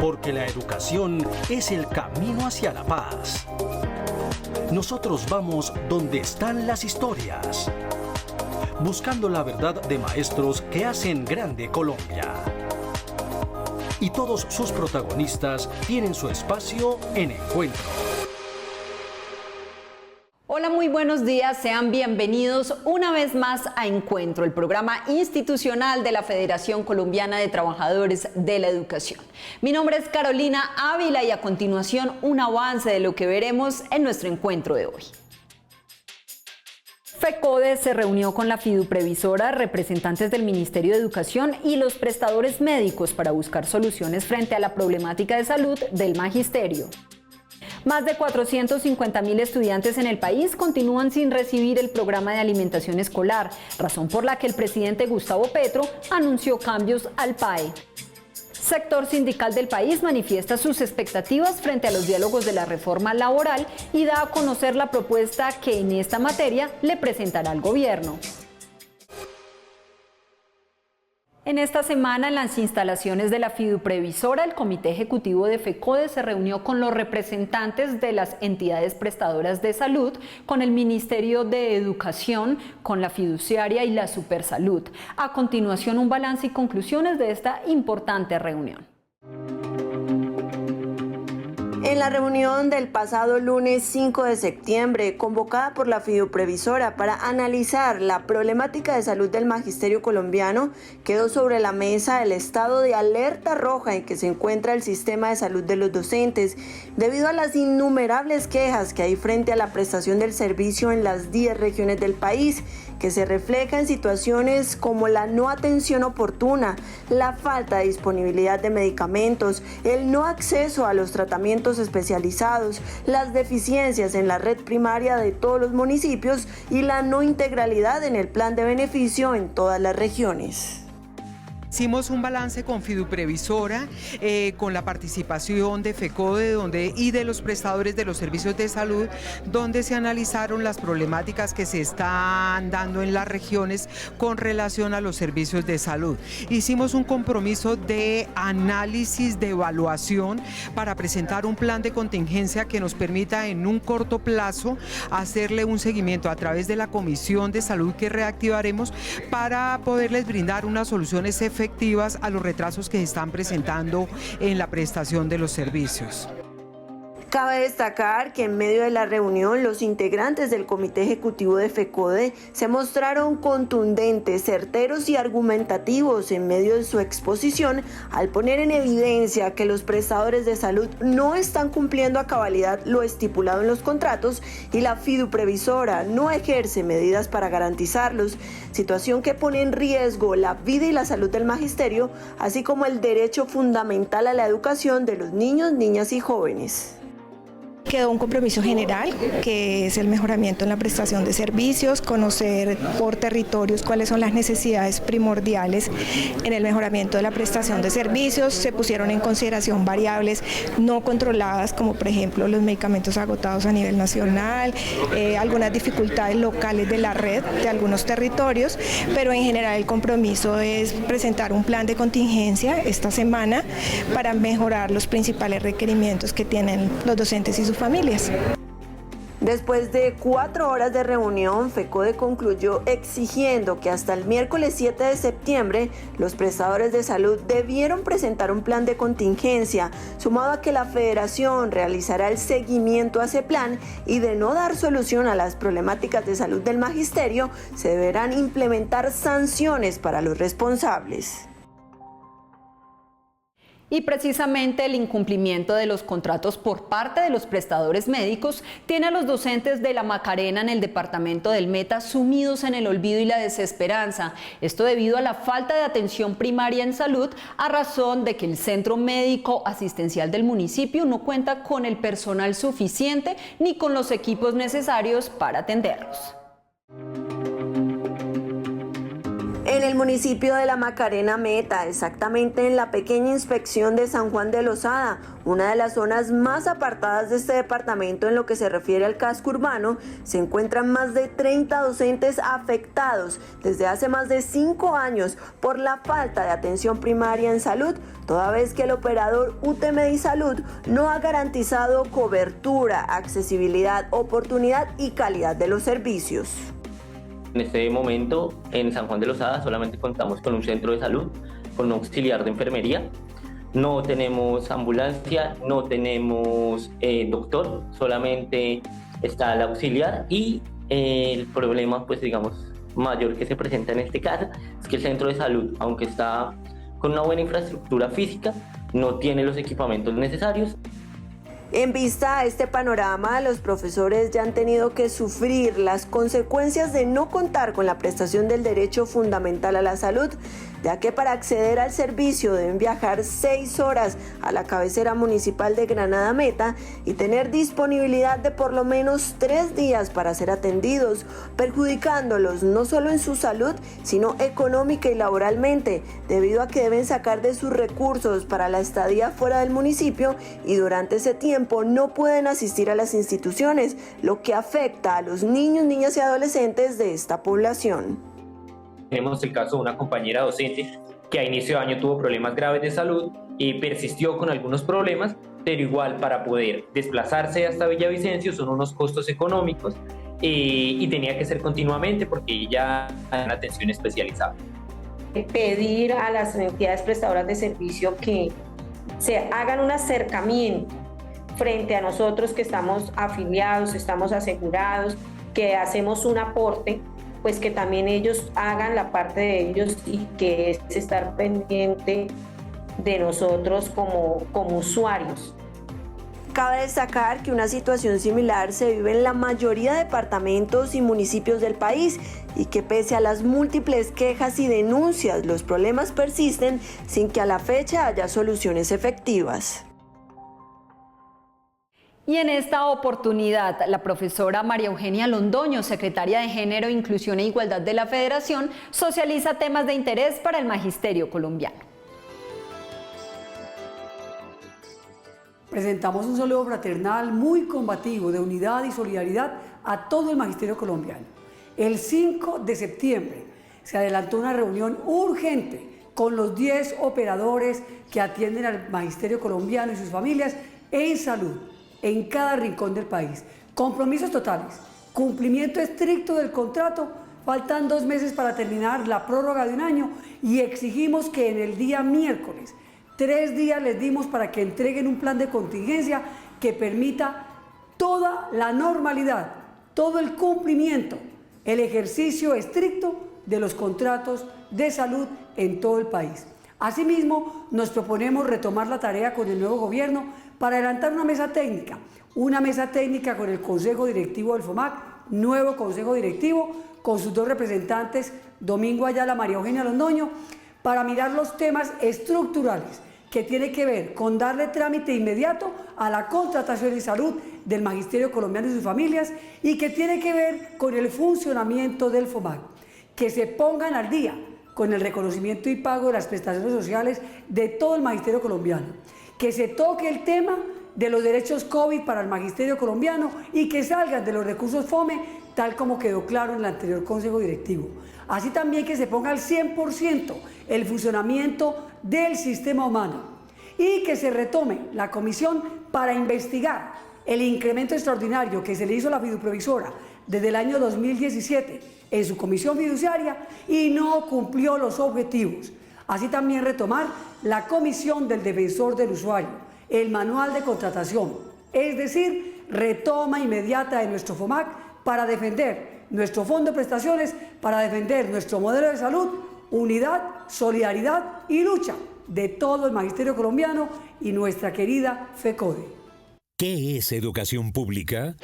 porque la educación es el camino hacia la paz. Nosotros vamos donde están las historias, buscando la verdad de maestros que hacen grande Colombia. Y todos sus protagonistas tienen su espacio en Encuentro. Hola, muy buenos días, sean bienvenidos una vez más a Encuentro, el programa institucional de la Federación Colombiana de Trabajadores de la Educación. Mi nombre es Carolina Ávila y a continuación un avance de lo que veremos en nuestro encuentro de hoy. FECODE se reunió con la fiduprevisora, representantes del Ministerio de Educación y los prestadores médicos para buscar soluciones frente a la problemática de salud del magisterio. Más de 450.000 estudiantes en el país continúan sin recibir el programa de alimentación escolar, razón por la que el presidente Gustavo Petro anunció cambios al PAE. Sector sindical del país manifiesta sus expectativas frente a los diálogos de la reforma laboral y da a conocer la propuesta que en esta materia le presentará al gobierno. En esta semana, en las instalaciones de la fiduprevisora, el Comité Ejecutivo de FECODE se reunió con los representantes de las entidades prestadoras de salud, con el Ministerio de Educación, con la fiduciaria y la Supersalud. A continuación, un balance y conclusiones de esta importante reunión. En la reunión del pasado lunes 5 de septiembre, convocada por la fiduprevisora para analizar la problemática de salud del magisterio colombiano, quedó sobre la mesa el estado de alerta roja en que se encuentra el sistema de salud de los docentes, debido a las innumerables quejas que hay frente a la prestación del servicio en las 10 regiones del país, que se refleja en situaciones como la no atención oportuna, la falta de disponibilidad de medicamentos, el no acceso a los tratamientos especializados, las deficiencias en la red primaria de todos los municipios y la no integralidad en el plan de beneficio en todas las regiones. Hicimos un balance con fiduprevisora, con la participación de FECODE y de los prestadores de los servicios de salud, donde se analizaron las problemáticas que se están dando en las regiones con relación a los servicios de salud. Hicimos un compromiso de análisis, de evaluación, para presentar un plan de contingencia que nos permita en un corto plazo hacerle un seguimiento a través de la Comisión de Salud que reactivaremos para poderles brindar unas soluciones efectivas a los retrasos que se están presentando en la prestación de los servicios. Cabe destacar que en medio de la reunión los integrantes del Comité Ejecutivo de FECODE se mostraron contundentes, certeros y argumentativos en medio de su exposición al poner en evidencia que los prestadores de salud no están cumpliendo a cabalidad lo estipulado en los contratos y la fiduprevisora no ejerce medidas para garantizarlos, situación que pone en riesgo la vida y la salud del magisterio, así como el derecho fundamental a la educación de los niños, niñas y jóvenes. Quedó un compromiso general, que es el mejoramiento en la prestación de servicios, conocer por territorios cuáles son las necesidades primordiales en el mejoramiento de la prestación de servicios. Se pusieron en consideración variables no controladas, como por ejemplo los medicamentos agotados a nivel nacional, algunas dificultades locales de la red de algunos territorios, pero en general el compromiso es presentar un plan de contingencia esta semana para mejorar los principales requerimientos que tienen los docentes y sus familias. Después de 4 horas de reunión, FECODE concluyó exigiendo que hasta el miércoles 7 de septiembre los prestadores de salud debieron presentar un plan de contingencia, sumado a que la Federación realizará el seguimiento a ese plan y de no dar solución a las problemáticas de salud del magisterio, se deberán implementar sanciones para los responsables. Y precisamente el incumplimiento de los contratos por parte de los prestadores médicos tiene a los docentes de La Macarena en el departamento del Meta sumidos en el olvido y la desesperanza. Esto debido a la falta de atención primaria en salud, a razón de que el centro médico asistencial del municipio no cuenta con el personal suficiente ni con los equipos necesarios para atenderlos. En el municipio de La Macarena Meta, exactamente en la pequeña inspección de San Juan de Lozada, una de las zonas más apartadas de este departamento en lo que se refiere al casco urbano, se encuentran más de 30 docentes afectados desde hace más de 5 años por la falta de atención primaria en salud, toda vez que el operador UTMedisalud no ha garantizado cobertura, accesibilidad, oportunidad y calidad de los servicios. En este momento, en San Juan de Lozada solamente contamos con un centro de salud, con un auxiliar de enfermería. No tenemos ambulancia, no tenemos doctor, solamente está el auxiliar y el problema, pues digamos, mayor que se presenta en este caso es que el centro de salud, aunque está con una buena infraestructura física, no tiene los equipamientos necesarios. En vista a este panorama, los profesores ya han tenido que sufrir las consecuencias de no contar con la prestación del derecho fundamental a la salud, ya que para acceder al servicio deben viajar 6 horas a la cabecera municipal de Granada Meta y tener disponibilidad de por lo menos 3 días para ser atendidos, perjudicándolos no solo en su salud, sino económica y laboralmente, debido a que deben sacar de sus recursos para la estadía fuera del municipio y durante ese tiempo no pueden asistir a las instituciones, lo que afecta a los niños, niñas y adolescentes de esta población. Tenemos el caso de una compañera docente que a inicio de año tuvo problemas graves de salud y persistió con algunos problemas, pero igual para poder desplazarse hasta Villavicencio son unos costos económicos y tenía que ser continuamente porque ella tiene una atención especializada. Pedir a las entidades prestadoras de servicio que se hagan un acercamiento frente a nosotros que estamos afiliados, estamos asegurados, que hacemos un aporte, pues que también ellos hagan la parte de ellos y que es estar pendiente de nosotros como usuarios. Cabe destacar que una situación similar se vive en la mayoría de departamentos y municipios del país y que pese a las múltiples quejas y denuncias, los problemas persisten sin que a la fecha haya soluciones efectivas. Y en esta oportunidad, la profesora María Eugenia Londoño, secretaria de Género, Inclusión e Igualdad de la Federación, socializa temas de interés para el magisterio colombiano. Presentamos un saludo fraternal muy combativo de unidad y solidaridad a todo el magisterio colombiano. El 5 de septiembre se adelantó una reunión urgente con los 10 operadores que atienden al magisterio colombiano y sus familias en salud, en cada rincón del país. Compromisos totales, cumplimiento estricto del contrato, faltan 2 meses para terminar la prórroga de 1 año y exigimos que en el día miércoles, 3 días les dimos para que entreguen un plan de contingencia que permita toda la normalidad, todo el cumplimiento, el ejercicio estricto de los contratos de salud en todo el país. Asimismo, nos proponemos retomar la tarea con el nuevo gobierno para adelantar una mesa técnica con el Consejo Directivo del FOMAC, nuevo Consejo Directivo, con sus 2 representantes, Domingo Ayala, María Eugenia Londoño, para mirar los temas estructurales que tiene que ver con darle trámite inmediato a la contratación de salud del magisterio colombiano y sus familias y que tiene que ver con el funcionamiento del FOMAC, que se pongan al día con el reconocimiento y pago de las prestaciones sociales de todo el magisterio colombiano, que se toque el tema de los derechos COVID para el magisterio colombiano y que salgan de los recursos FOME, tal como quedó claro en el anterior Consejo Directivo. Así también que se ponga al 100% el funcionamiento del sistema humano y que se retome la comisión para investigar el incremento extraordinario que se le hizo a la fiduprevisora desde el año 2017 en su comisión fiduciaria y no cumplió los objetivos. Así también retomar la comisión del defensor del usuario, el manual de contratación, es decir, retoma inmediata de nuestro FOMAC para defender nuestro fondo de prestaciones, para defender nuestro modelo de salud, unidad, solidaridad y lucha de todo el magisterio colombiano y nuestra querida FECODE. ¿Qué es educación pública?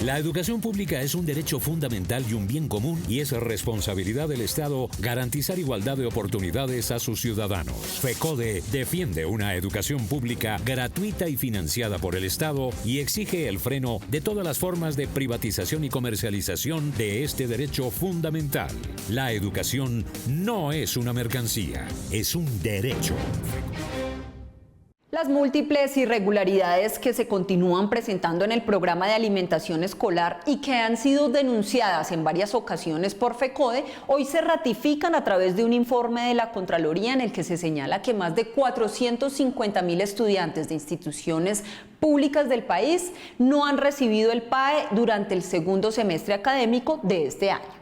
La educación pública es un derecho fundamental y un bien común y es responsabilidad del Estado garantizar igualdad de oportunidades a sus ciudadanos. FECODE defiende una educación pública gratuita y financiada por el Estado y exige el freno de todas las formas de privatización y comercialización de este derecho fundamental. La educación no es una mercancía, es un derecho. Las múltiples irregularidades que se continúan presentando en el programa de alimentación escolar y que han sido denunciadas en varias ocasiones por FECODE, hoy se ratifican a través de un informe de la Contraloría en el que se señala que más de 450.000 estudiantes de instituciones públicas del país no han recibido el PAE durante el segundo semestre académico de este año.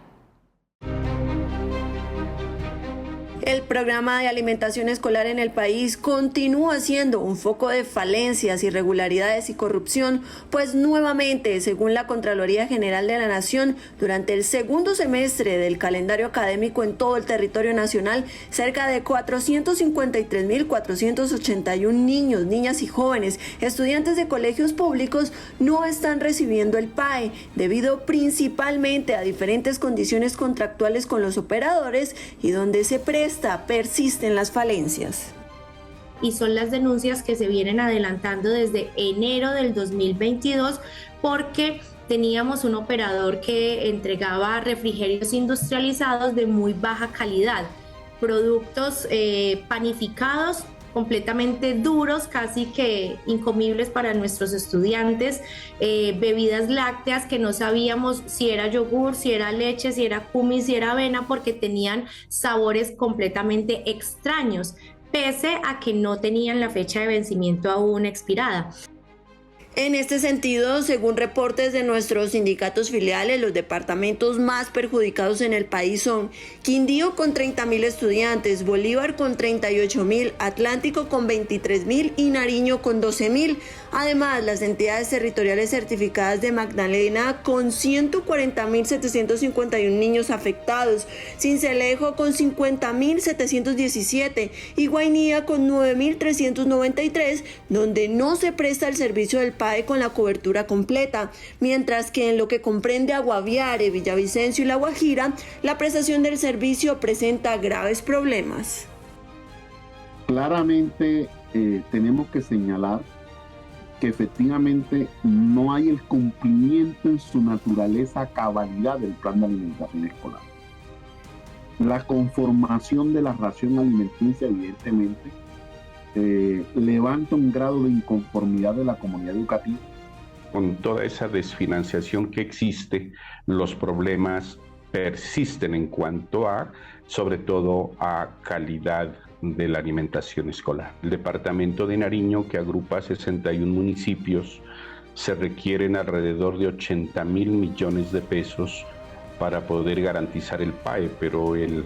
El programa de alimentación escolar en el país continúa siendo un foco de falencias, irregularidades y corrupción, pues nuevamente, según la Contraloría General de la Nación, durante el segundo semestre del calendario académico en todo el territorio nacional, cerca de 453.481 niños, niñas y jóvenes, estudiantes de colegios públicos, no están recibiendo el PAE, debido principalmente a diferentes condiciones contractuales con los operadores y donde se persisten las falencias. Y son las denuncias que se vienen adelantando desde enero del 2022 porque teníamos un operador que entregaba refrigerios industrializados de muy baja calidad, productos panificados completamente duros, casi que incomibles para nuestros estudiantes, bebidas lácteas que no sabíamos si era yogur, si era leche, si era kumis, si era avena, porque tenían sabores completamente extraños, pese a que no tenían la fecha de vencimiento aún expirada. En este sentido, según reportes de nuestros sindicatos filiales, los departamentos más perjudicados en el país son Quindío con 30.000 estudiantes, Bolívar con 38.000, Atlántico con 23.000 y Nariño con 12.000. Además, las entidades territoriales certificadas de Magdalena con 140.751 niños afectados, Sincelejo con 50.717 y Guainía con 9.393, donde no se presta el servicio del PAE con la cobertura completa, mientras que en lo que comprende a Guaviare, Villavicencio y La Guajira, la prestación del servicio presenta graves problemas. Claramente tenemos que señalar que efectivamente no hay el cumplimiento en su naturaleza cabalidad del plan de alimentación escolar. La conformación de la ración alimenticia evidentemente levanta un grado de inconformidad de la comunidad educativa. Con toda esa desfinanciación que existe, los problemas persisten en cuanto a, sobre todo, a calidad de la alimentación escolar. El departamento de Nariño, que agrupa 61 municipios, se requieren alrededor de 80.000 millones de pesos para poder garantizar el PAE, pero el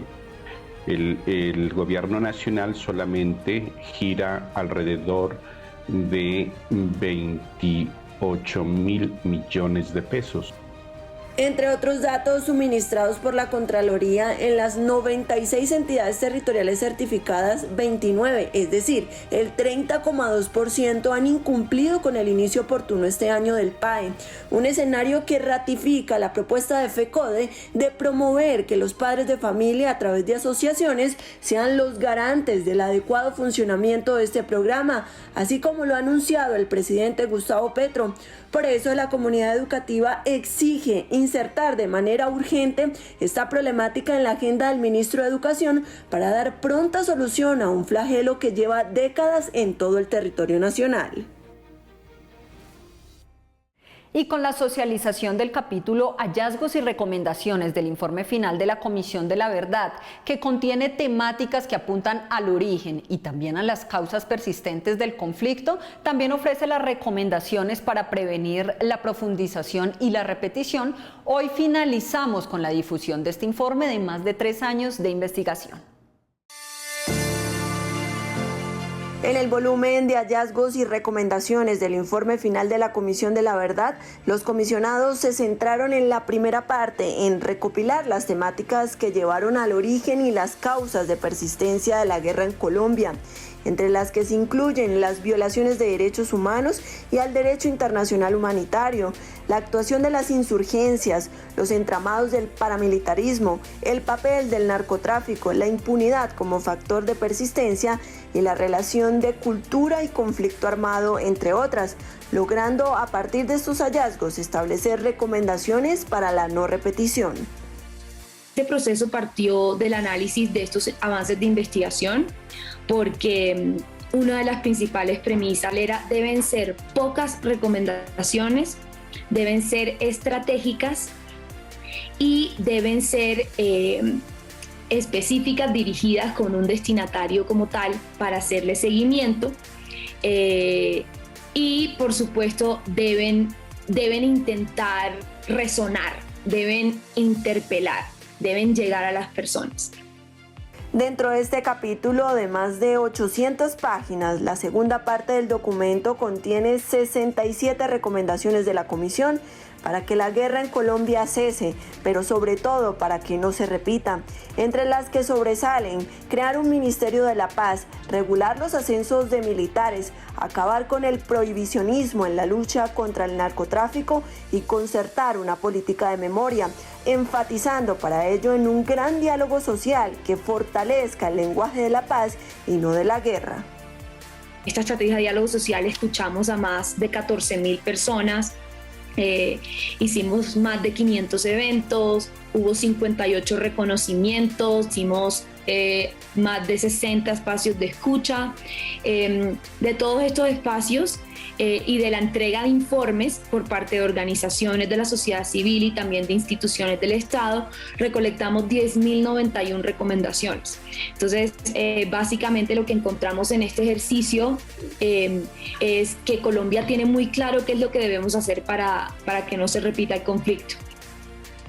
gobierno nacional solamente gira alrededor de 28.000 millones de pesos. Entre otros datos suministrados por la Contraloría, en las 96 entidades territoriales certificadas, 29, es decir, el 30,2% han incumplido con el inicio oportuno este año del PAE, un escenario que ratifica la propuesta de FECODE de promover que los padres de familia a través de asociaciones sean los garantes del adecuado funcionamiento de este programa, así como lo ha anunciado el presidente Gustavo Petro. Por eso la comunidad educativa exige insertar de manera urgente esta problemática en la agenda del ministro de Educación para dar pronta solución a un flagelo que lleva décadas en todo el territorio nacional. Y con la socialización del capítulo Hallazgos y recomendaciones del informe final de la Comisión de la Verdad, que contiene temáticas que apuntan al origen y también a las causas persistentes del conflicto, también ofrece las recomendaciones para prevenir la profundización y la repetición. Hoy finalizamos con la difusión de este informe de más de 3 años de investigación. En el volumen de hallazgos y recomendaciones del informe final de la Comisión de la Verdad, los comisionados se centraron en la primera parte, en recopilar las temáticas que llevaron al origen y las causas de persistencia de la guerra en Colombia. entre las que se incluyen las violaciones de derechos humanos y al derecho internacional humanitario, la actuación de las insurgencias, los entramados del paramilitarismo, el papel del narcotráfico, la impunidad como factor de persistencia y la relación de cultura y conflicto armado, entre otras, logrando a partir de estos hallazgos establecer recomendaciones para la no repetición. Este proceso partió del análisis de estos avances de investigación porque una de las principales premisas era deben ser pocas recomendaciones, deben ser estratégicas y deben ser específicas, dirigidas con un destinatario como tal para hacerle seguimiento y por supuesto deben intentar resonar, deben interpelar, deben llegar a las personas. Dentro de este capítulo de más de 800 páginas, la segunda parte del documento contiene 67 recomendaciones de la Comisión para que la guerra en Colombia cese, pero sobre todo para que no se repita, entre las que sobresalen crear un Ministerio de la Paz, regular los ascensos de militares, acabar con el prohibicionismo en la lucha contra el narcotráfico y concertar una política de memoria, enfatizando para ello en un gran diálogo social que fortalezca el lenguaje de la paz y no de la guerra. Esta estrategia de diálogo social escuchamos a más de 14.000 personas, hicimos más de 500 eventos, hubo 58 reconocimientos, hicimos más de 60 espacios de escucha. De todos estos espacios y de la entrega de informes por parte de organizaciones de la sociedad civil y también de instituciones del Estado, recolectamos 10.091 recomendaciones. Entonces, básicamente lo que encontramos en este ejercicio es que Colombia tiene muy claro qué es lo que debemos hacer para que no se repita el conflicto.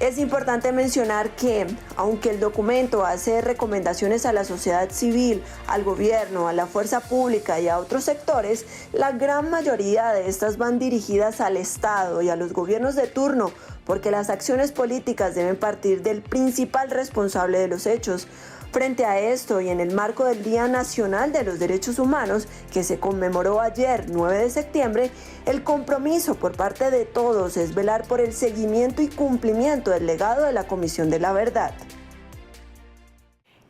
Es importante mencionar que, aunque el documento hace recomendaciones a la sociedad civil, al gobierno, a la fuerza pública y a otros sectores, la gran mayoría de estas van dirigidas al Estado y a los gobiernos de turno, porque las acciones políticas deben partir del principal responsable de los hechos. Frente a esto y en el marco del Día Nacional de los Derechos Humanos, que se conmemoró ayer, 9 de septiembre, el compromiso por parte de todos es velar por el seguimiento y cumplimiento del legado de la Comisión de la Verdad.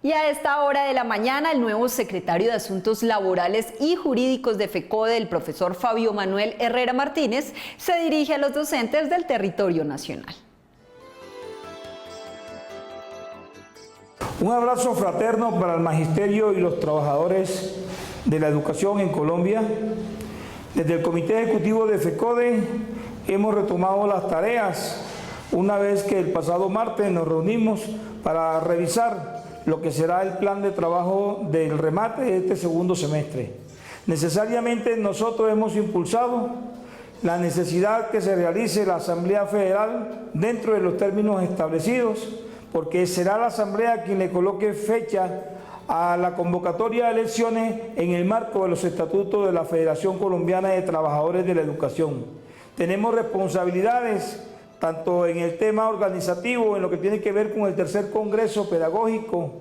Y a esta hora de la mañana, el nuevo secretario de Asuntos Laborales y Jurídicos de FECODE, el profesor Fabio Manuel Herrera Martínez, se dirige a los docentes del territorio nacional. Un abrazo fraterno para el magisterio y los trabajadores de la educación en Colombia. Desde el Comité Ejecutivo de FECODE hemos retomado las tareas una vez que el pasado martes nos reunimos para revisar lo que será el plan de trabajo del remate de este segundo semestre. Necesariamente nosotros hemos impulsado la necesidad que se realice la Asamblea Federal dentro de los términos establecidos, porque será la Asamblea quien le coloque fecha a la convocatoria de elecciones en el marco de los estatutos de la Federación Colombiana de Trabajadores de la Educación. Tenemos responsabilidades tanto en el tema organizativo, en lo que tiene que ver con el tercer Congreso Pedagógico,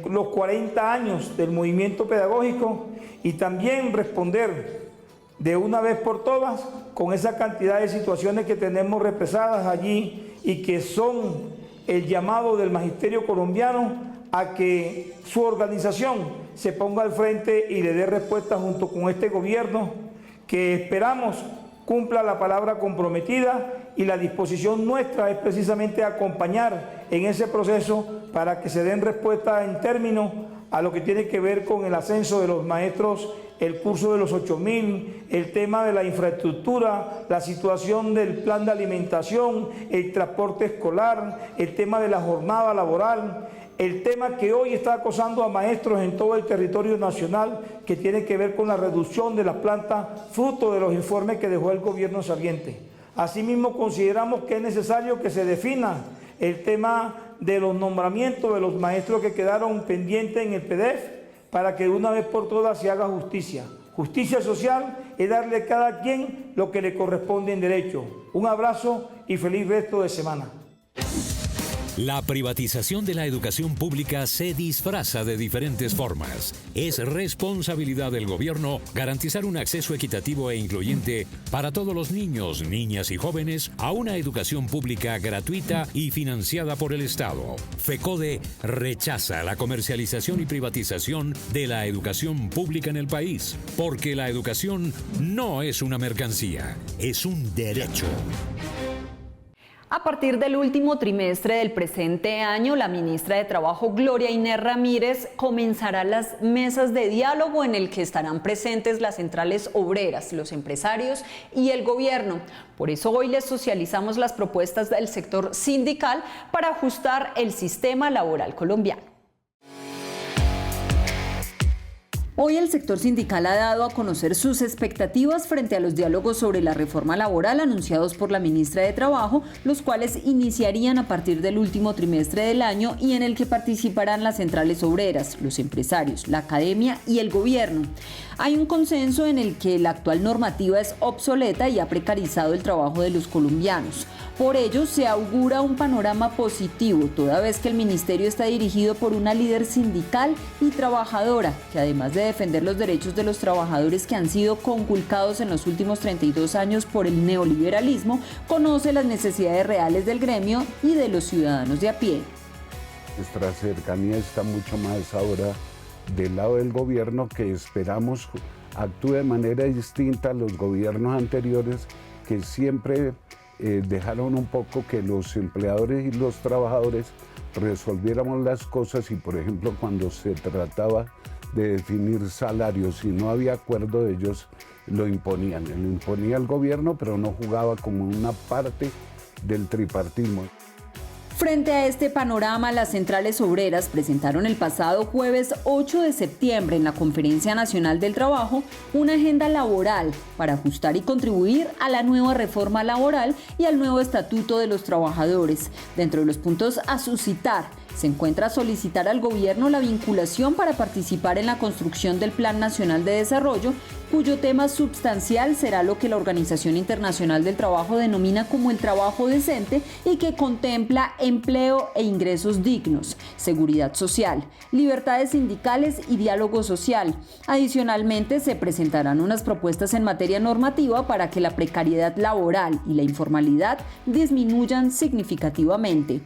los 40 años del movimiento pedagógico, y también responder de una vez por todas con esa cantidad de situaciones que tenemos represadas allí y que son el llamado del magisterio colombiano a que su organización se ponga al frente y le dé respuesta junto con este gobierno, que esperamos cumpla la palabra comprometida, y la disposición nuestra es precisamente acompañar en ese proceso para que se den respuesta en términos a lo que tiene que ver con el ascenso de los maestros, el curso de los 8.000, el tema de la infraestructura, la situación del plan de alimentación, el transporte escolar, el tema de la jornada laboral, el tema que hoy está acosando a maestros en todo el territorio nacional, que tiene que ver con la reducción de las plantas, fruto de los informes que dejó el gobierno saliente. Asimismo, consideramos que es necesario que se defina el tema de los nombramientos de los maestros que quedaron pendientes en el PDF, para que de una vez por todas se haga justicia. Justicia social es darle a cada quien lo que le corresponde en derecho. Un abrazo y feliz resto de semana. La privatización de la educación pública se disfraza de diferentes formas. Es responsabilidad del gobierno garantizar un acceso equitativo e incluyente para todos los niños, niñas y jóvenes a una educación pública gratuita y financiada por el Estado. FECODE rechaza la comercialización y privatización de la educación pública en el país, porque la educación no es una mercancía, es un derecho. A partir del último trimestre del presente año, la ministra de Trabajo, Gloria Inés Ramírez, comenzará las mesas de diálogo en el que estarán presentes las centrales obreras, los empresarios y el gobierno. Por eso hoy les socializamos las propuestas del sector sindical para ajustar el sistema laboral colombiano. Hoy el sector sindical ha dado a conocer sus expectativas frente a los diálogos sobre la reforma laboral anunciados por la ministra de Trabajo, los cuales iniciarían a partir del último trimestre del año y en el que participarán las centrales obreras, los empresarios, la academia y el gobierno. Hay un consenso en el que la actual normativa es obsoleta y ha precarizado el trabajo de los colombianos. Por ello, se augura un panorama positivo, toda vez que el ministerio está dirigido por una líder sindical y trabajadora, que además de defender los derechos de los trabajadores que han sido conculcados en los últimos 32 años por el neoliberalismo, conoce las necesidades reales del gremio y de los ciudadanos de a pie. Nuestra cercanía está mucho más ahora del lado del gobierno, que esperamos actúe de manera distinta a los gobiernos anteriores, que siempre dejaron un poco que los empleadores y los trabajadores resolviéramos las cosas, y por ejemplo cuando se trataba de definir salarios y no había acuerdo de ellos, lo imponía el gobierno, pero no jugaba como una parte del tripartismo. Frente a este panorama, las centrales obreras presentaron el pasado jueves 8 de septiembre en la Conferencia Nacional del Trabajo una agenda laboral para ajustar y contribuir a la nueva reforma laboral y al nuevo estatuto de los trabajadores. Dentro de los puntos a suscitar se encuentra solicitar al gobierno la vinculación para participar en la construcción del Plan Nacional de Desarrollo, cuyo tema sustancial será lo que la Organización Internacional del Trabajo denomina como el trabajo decente y que contempla empleo e ingresos dignos, seguridad social, libertades sindicales y diálogo social. Adicionalmente, se presentarán unas propuestas en materia normativa para que la precariedad laboral y la informalidad disminuyan significativamente.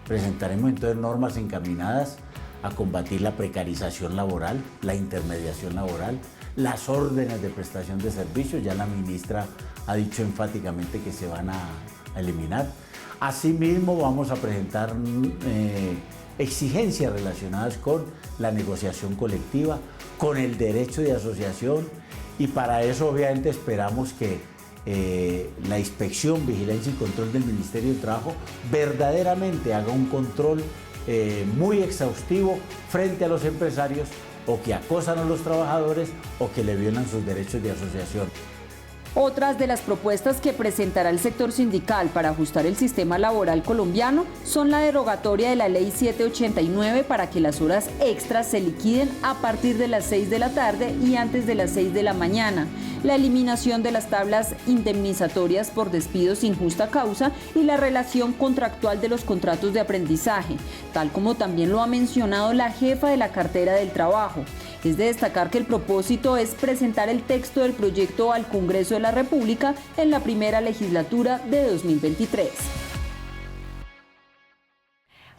Presentaremos entonces normas encaminadas a combatir la precarización laboral, la intermediación laboral, las órdenes de prestación de servicios, ya la ministra ha dicho enfáticamente que se van a eliminar. Asimismo, vamos a presentar exigencias relacionadas con la negociación colectiva, con el derecho de asociación, y para eso obviamente esperamos que la inspección, vigilancia y control del Ministerio del Trabajo verdaderamente haga un control muy exhaustivo frente a los empresarios o que acosan a los trabajadores o que le violan sus derechos de asociación. Otras de las propuestas que presentará el sector sindical para ajustar el sistema laboral colombiano son la derogatoria de la Ley 789 para que las horas extras se liquiden a partir de las 6 de la tarde y antes de las 6 de la mañana, la eliminación de las tablas indemnizatorias por despidos sin justa causa y la relación contractual de los contratos de aprendizaje, tal como también lo ha mencionado la jefa de la cartera del trabajo. Es de destacar que el propósito es presentar el texto del proyecto al Congreso de la República en la primera legislatura de 2023.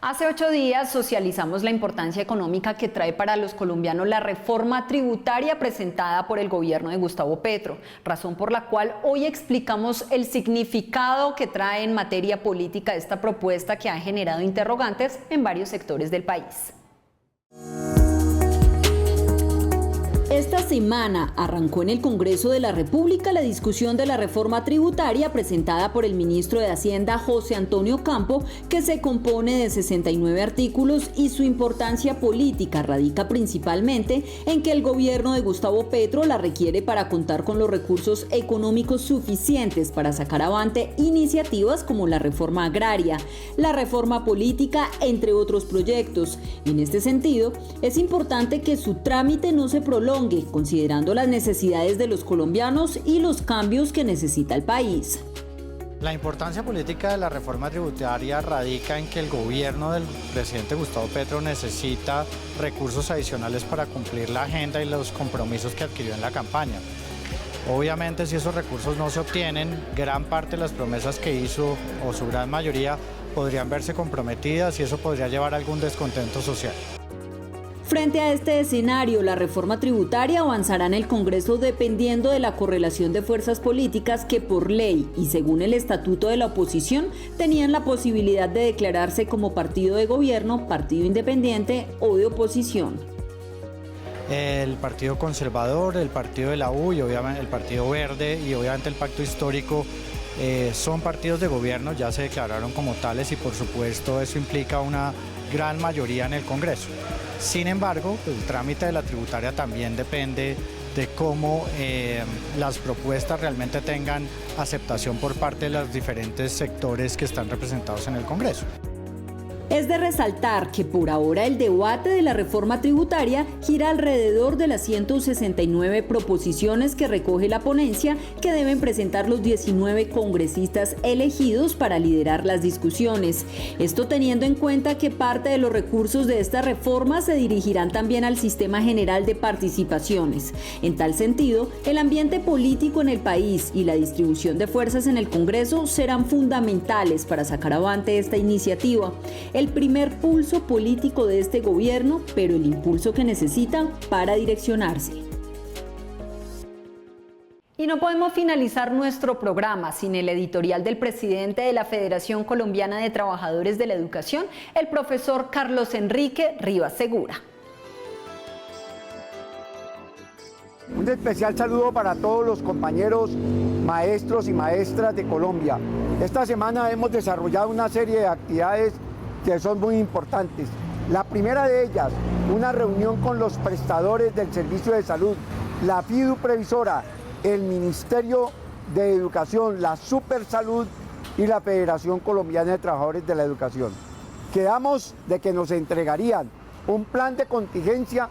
Hace 8 días socializamos la importancia económica que trae para los colombianos la reforma tributaria presentada por el gobierno de Gustavo Petro, razón por la cual hoy explicamos el significado que trae en materia política esta propuesta que ha generado interrogantes en varios sectores del país. Esta semana arrancó en el Congreso de la República la discusión de la reforma tributaria presentada por el ministro de Hacienda, José Antonio Campo, que se compone de 69 artículos y su importancia política radica principalmente en que el gobierno de Gustavo Petro la requiere para contar con los recursos económicos suficientes para sacar avante iniciativas como la reforma agraria, la reforma política, entre otros proyectos. En este sentido, es importante que su trámite no se prolongue, considerando las necesidades de los colombianos y los cambios que necesita el país. La importancia política de la reforma tributaria radica en que el gobierno del presidente Gustavo Petro necesita recursos adicionales para cumplir la agenda y los compromisos que adquirió en la campaña. Obviamente, si esos recursos no se obtienen, gran parte de las promesas que hizo, o su gran mayoría, podrían verse comprometidas y eso podría llevar a algún descontento social. Frente a este escenario, la reforma tributaria avanzará en el Congreso dependiendo de la correlación de fuerzas políticas que por ley y según el estatuto de la oposición tenían la posibilidad de declararse como partido de gobierno, partido independiente o de oposición. El Partido Conservador, el Partido de la U y obviamente el Partido Verde y obviamente el Pacto Histórico son partidos de gobierno, ya se declararon como tales y por supuesto eso implica una gran mayoría en el Congreso. Sin embargo, el trámite de la tributaria también depende de cómo las propuestas realmente tengan aceptación por parte de los diferentes sectores que están representados en el Congreso. Es de resaltar que por ahora el debate de la reforma tributaria gira alrededor de las 169 proposiciones que recoge la ponencia que deben presentar los 19 congresistas elegidos para liderar las discusiones. Esto teniendo en cuenta que parte de los recursos de esta reforma se dirigirán también al sistema general de participaciones. En tal sentido, el ambiente político en el país y la distribución de fuerzas en el Congreso serán fundamentales para sacar avante esta iniciativa. El primer pulso político de este gobierno, pero el impulso que necesita para direccionarse. Y no podemos finalizar nuestro programa sin el editorial del presidente de la Federación Colombiana de Trabajadores de la Educación, el profesor Carlos Enrique Rivas Segura. Un especial saludo para todos los compañeros maestros y maestras de Colombia. Esta semana hemos desarrollado una serie de actividades que son muy importantes. La primera de ellas, una reunión con los prestadores del servicio de salud, la FIDU Previsora, el Ministerio de Educación, la Supersalud y la Federación Colombiana de Trabajadores de la Educación. Quedamos de que nos entregarían un plan de contingencia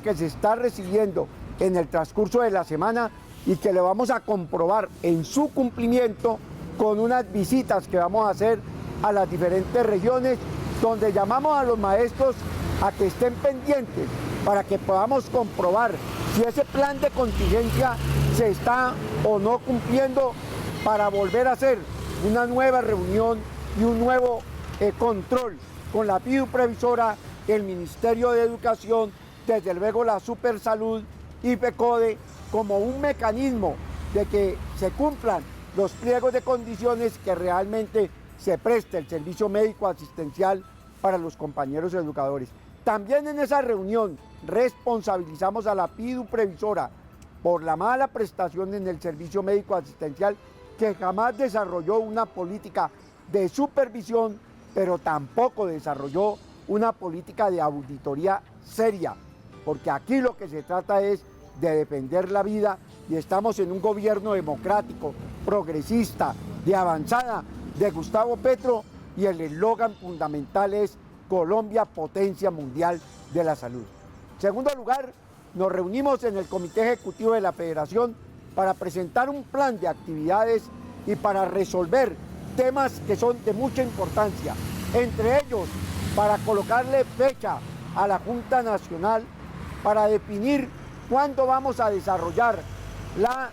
que se está recibiendo en el transcurso de la semana y que le vamos a comprobar en su cumplimiento con unas visitas que vamos a hacer a las diferentes regiones, donde llamamos a los maestros a que estén pendientes para que podamos comprobar si ese plan de contingencia se está o no cumpliendo, para volver a hacer una nueva reunión y un nuevo control con la FIDU Previsora, el Ministerio de Educación, desde luego la Supersalud y FECODE, como un mecanismo de que se cumplan los pliegos de condiciones que realmente se preste el servicio médico asistencial para los compañeros educadores. También en esa reunión responsabilizamos a la FIDU Previsora por la mala prestación en el servicio médico asistencial, que jamás desarrolló una política de supervisión, pero tampoco desarrolló una política de auditoría seria, porque aquí lo que se trata es de defender la vida y estamos en un gobierno democrático, progresista, de avanzada, de Gustavo Petro, y el eslogan fundamental es Colombia, potencia mundial de la salud. En segundo lugar, nos reunimos en el Comité Ejecutivo de la Federación para presentar un plan de actividades y para resolver temas que son de mucha importancia, entre ellos para colocarle fecha a la Junta Nacional para definir cuándo vamos a desarrollar la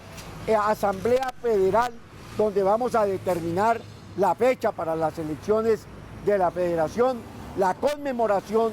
Asamblea Federal, donde vamos a determinar la fecha para las elecciones de la Federación, la conmemoración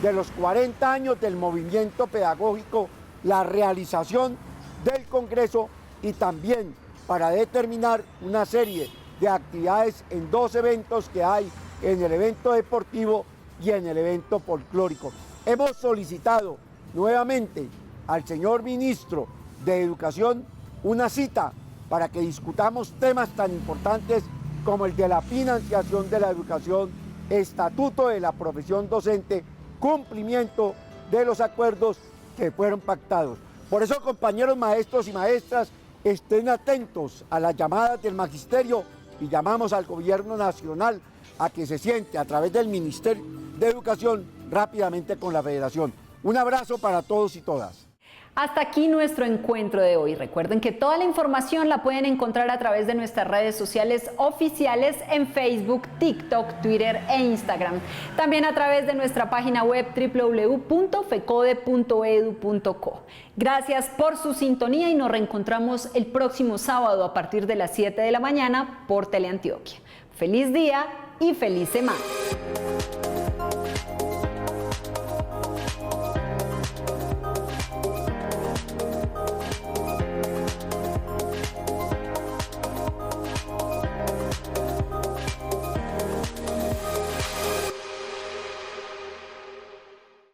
de los 40 años del movimiento pedagógico, la realización del Congreso y también para determinar una serie de actividades en dos eventos que hay, en el evento deportivo y en el evento folclórico. Hemos solicitado nuevamente al señor ministro de Educación una cita para que discutamos temas tan importantes como el de la financiación de la educación, estatuto de la profesión docente, cumplimiento de los acuerdos que fueron pactados. Por eso, compañeros maestros y maestras, estén atentos a las llamadas del magisterio y llamamos al gobierno nacional a que se siente a través del Ministerio de Educación rápidamente con la Federación. Un abrazo para todos y todas. Hasta aquí nuestro encuentro de hoy. Recuerden que toda la información la pueden encontrar a través de nuestras redes sociales oficiales en Facebook, TikTok, Twitter e Instagram. También a través de nuestra página web www.fecode.edu.co. Gracias por su sintonía y nos reencontramos el próximo sábado a partir de las 7 de la mañana por Teleantioquia. Feliz día y feliz semana.